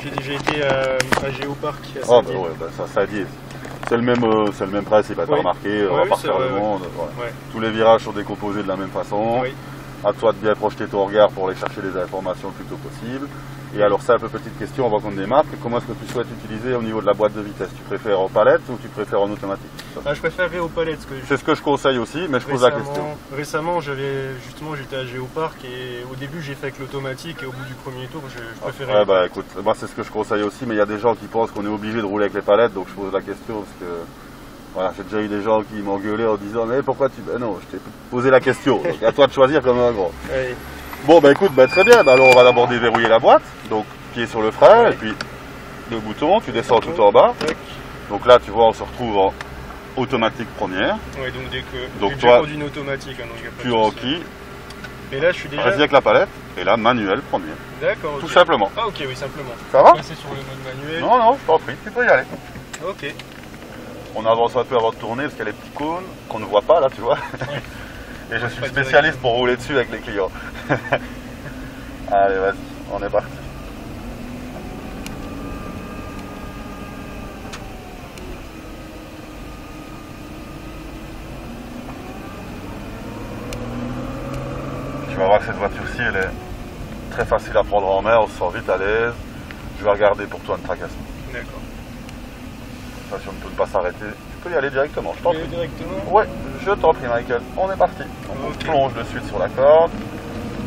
J'ai déjà été à Géoparc. Oh, bah ouais, bah ça dit. C'est le même principe, t'as remarqué, on va pas refaire le monde. Voilà. Ouais. Tous les virages sont décomposés de la même façon. Oui. À toi de bien projeter ton regard pour aller chercher les informations le plus tôt possible. Et alors, simple petite question avant qu'on démarre, comment est-ce que tu souhaites utiliser au niveau de la boîte de vitesse? Tu préfères en palette ou tu préfères en automatique? Je préférerais aux palettes. C'est ce que je conseille aussi, mais je pose la question. Récemment, j'étais à Géoparc et au début j'ai fait avec l'automatique et au bout du premier tour, je préférais. Ouais, bah écoute, moi c'est ce que je conseille aussi, mais il y a des gens qui pensent qu'on est obligé de rouler avec les palettes, donc je pose la question parce que voilà, j'ai déjà eu des gens qui m'engueulaient en disant mais pourquoi tu. Ben non, je t'ai posé la question, donc à toi de choisir comme un grand. Oui. Bon bah écoute, bah, très bien, bah, alors on va d'abord déverrouiller la boîte, donc pied sur le frein, et puis le bouton, tu descends tout en bas. Donc là tu vois on se retrouve en automatique première. Oui, donc dès que donc toi d'une automatique, hein, donc y a pas tu en qui. Mais là je suis déjà. Vas-y avec la palette, et là manuel premier. D'accord. Tout simplement. Ah ok, oui, simplement. Ça va? C'est sur le mode manuel. Non, non, je t'en prie, tu peux y aller. Ok. On avance un peu avant de tourner parce qu'il y a les petits cônes qu'on ne voit pas là, tu vois. Ouais. Et je suis spécialiste pour rouler dessus avec les clients. Allez, vas-y, on est parti. Tu vas voir que cette voiture-ci, elle est très facile à prendre en main, on se sent vite à l'aise. Je vais regarder pour toi, ne tracasse pas. D'accord. Si on ne peut pas s'arrêter, tu peux y aller directement, je t'en prie. Directement? Ouais, je t'en prie Michael, on est parti. On plonge de suite sur la corde,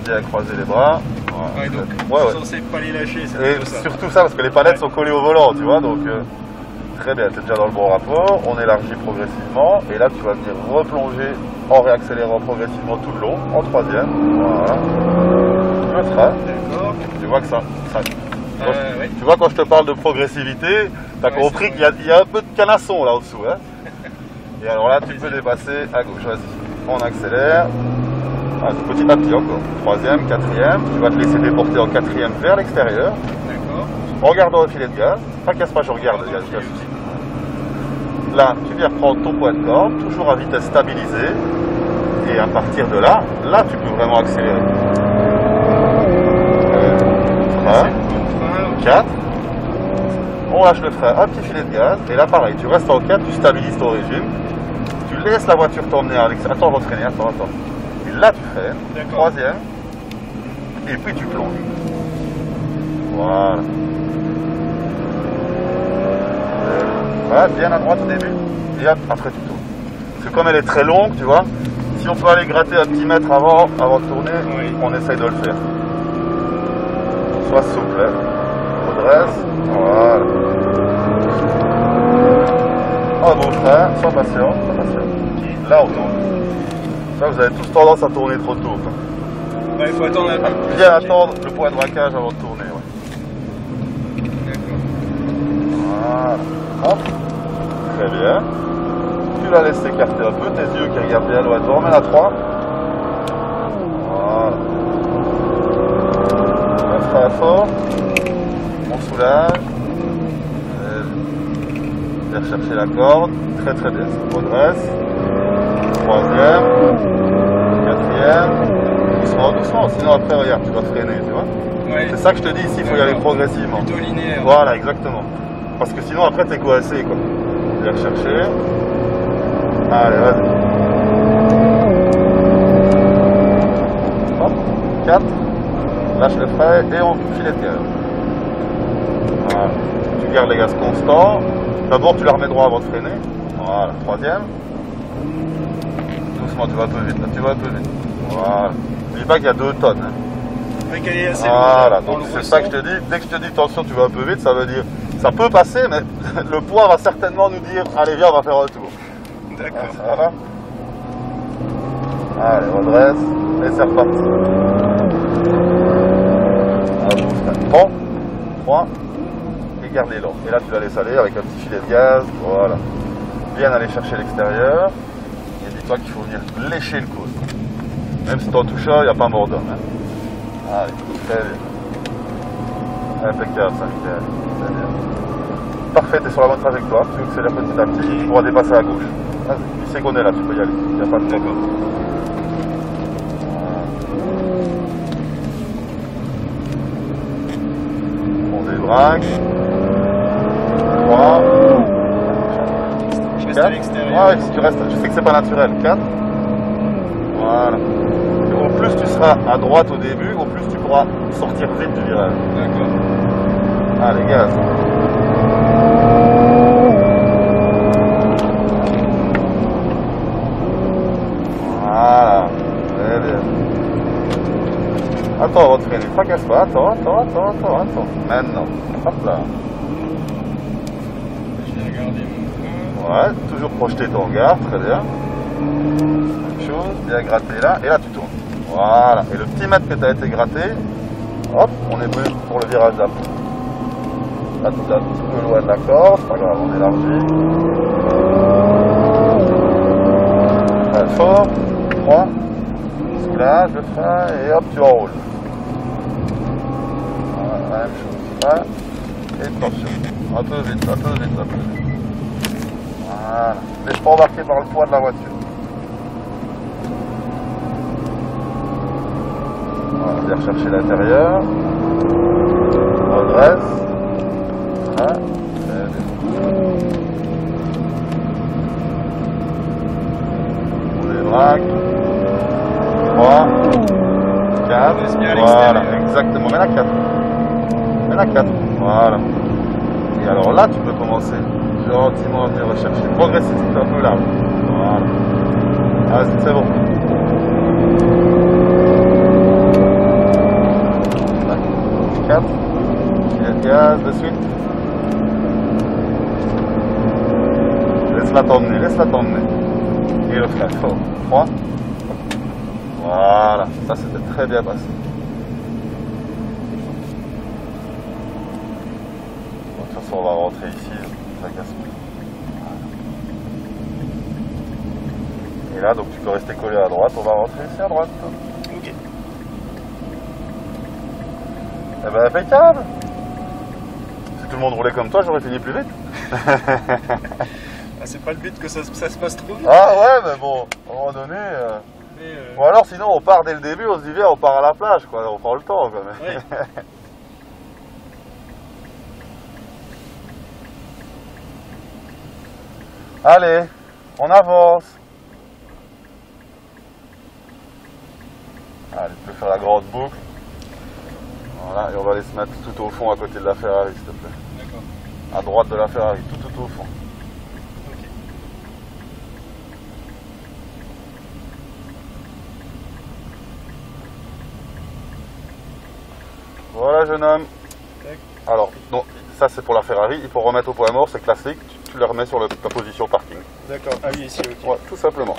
bien croiser les bras. Voilà. Ouais, donc ouais, censé pas les lâcher, c'est et ça. surtout ça, parce que les palettes sont collées au volant, tu vois, donc très bien, tu es déjà dans le bon rapport, on élargit progressivement, et là tu vas venir replonger en réaccélérant progressivement tout le long, en troisième, voilà. Tu le feras. D'accord. Tu vois que ça oui. Tu vois, quand je te parle de progressivité, tu as compris qu'il y a un peu de canasson là au-dessous. Hein. Et alors là, tu peux dépasser à gauche. Vas-y, on accélère. Ah, petit à petit encore. Troisième, quatrième. Tu vas te laisser déporter en quatrième vers l'extérieur. D'accord. En regardant le filet de gaz. Pas pas, je regarde. Il y a aucun souci. Là, tu viens reprendre ton point de corde, toujours à vitesse stabilisée. Et à partir de là, tu peux vraiment accélérer. 4, on lâche le frein, un petit filet de gaz, et là pareil, tu restes en 4, tu stabilises ton régime, tu laisses la voiture t'emmener à l'extérieur, attends, on va freiner, attends, et là tu freines, troisième, et puis tu plonges. Voilà. Voilà, bien à droite au début, et après tu tournes. Parce que comme elle est très longue, tu vois, si on peut aller gratter un petit mètre avant de tourner, on essaye de le faire. Sois souple, hein. Voilà. Un beau frein, sans patience, Là on tourne. Là vous avez tous tendance à tourner trop tôt. Ouais, il faut attendre un peu. Bien attendre le point de braquage avant de tourner. Voilà. Hop. Très bien. Tu la laisses s'écarter un peu, tes yeux qui regardent bien loin devant, mais à 3. Voilà. Un frein fort. On soulage, viens chercher la corde, très très bien, on redresse, troisième, quatrième, doucement, sinon après regarde, tu vas freiner, tu vois. Ouais. C'est ça que je te dis ici, il faut y aller progressivement. Plutôt linéaire. Voilà, exactement. Parce que sinon après t'es coincé quoi. Viens chercher, allez vas-y. Hop, 4, lâche le frein et on filet de gaz. Voilà. Tu gardes les gaz constants. D'abord, tu la remets droit avant de freiner. Voilà, troisième. Doucement, tu vas un peu vite. Là, tu vas un peu vite. Voilà. N'oublie pas qu'il y a 2 tonnes. Hein. Voilà, donc c'est ça que je te dis. Dès que je te dis attention, tu vas un peu vite, ça veut dire ça peut passer, mais le poids va certainement nous dire allez, viens, on va faire un tour. D'accord. Voilà. Allez, redresse. Et c'est reparti. Bon, 3. Garde l'élan. Et là tu vas laisser aller avec un petit filet de gaz, voilà. Bien aller chercher l'extérieur. Et dis-toi qu'il faut venir lécher le cône. Même si t'en touches un, il n'y a pas mort d'homme. Hein. Allez, très bien. Impeccable ça, Michael. Très bien. Parfait, t'es sur la bonne trajectoire. Tu accélères petit à petit, tu pourras dépasser à gauche. Vas-y, tu sais qu'on est là, tu peux y aller. Il n'y a pas de problème. On braques. 3. Je reste à 4. l'extérieur. Ouais, tu restes. Je sais que c'est pas naturel. 4. Voilà. Et au plus tu seras à droite au début, au plus tu pourras sortir vite du virage. D'accord. Allez, gaz. Voilà. Très bien. Attends, on va te freiner. Ne tracasse pas. Attends. Maintenant. Hop là. Je vais regarder mon point. Ouais, toujours projeter ton regard. Très bien. Même chose. Bien gratter là. Et là, tu tournes. Voilà. Et le petit mètre que tu as été gratté, hop, on est bon pour le virage d'après. Là, tu es un petit peu loin de la corde. C'est pas grave, on élargit. Très fort. 3. Soulage, le frein et hop, tu enroules. Voilà, même chose. Frein et torsion. Un peu vite. Voilà. Laisse pas embarquer par le poids de la voiture. Voilà, bien rechercher l'intérieur. Redresse. Frein. Très bien. On les braque. 3, 4, voilà, exactement, mets la 4, voilà. Et alors là, tu peux commencer gentiment à venir rechercher, progressivement, un peu là, voilà. Ah, c'est bon. 4, et le gaz de suite. Laisse-la t'emmener. Et le frein fort. 3. Voilà, ça c'était très bien passé. De toute façon, on va rentrer ici, ça casse plus. Et là, donc tu peux rester collé à droite, on va rentrer ici à droite. Ok. Eh ben, impeccable. Si tout le monde roulait comme toi, j'aurais fini plus vite. Ah, c'est pas le but que ça se passe trop vite. Ah ouais, mais bon, à un moment donné... Mais Ou alors sinon on part dès le début, on se dit viens, on part à la plage, quoi. On prend le temps quand même. ouais. Allez, on avance. Allez, tu peux faire la grande boucle. Voilà, et on va aller se mettre tout au fond à côté de la Ferrari, s'il te plaît. D'accord. À droite de la Ferrari, tout au fond. Ok. Voilà, jeune homme. Tac. Alors, non, ça c'est pour la Ferrari. Il faut remettre au point mort, c'est classique. Tu le remets sur ta position parking. D'accord. Ah oui, ici, ok. Ouais, tout simplement.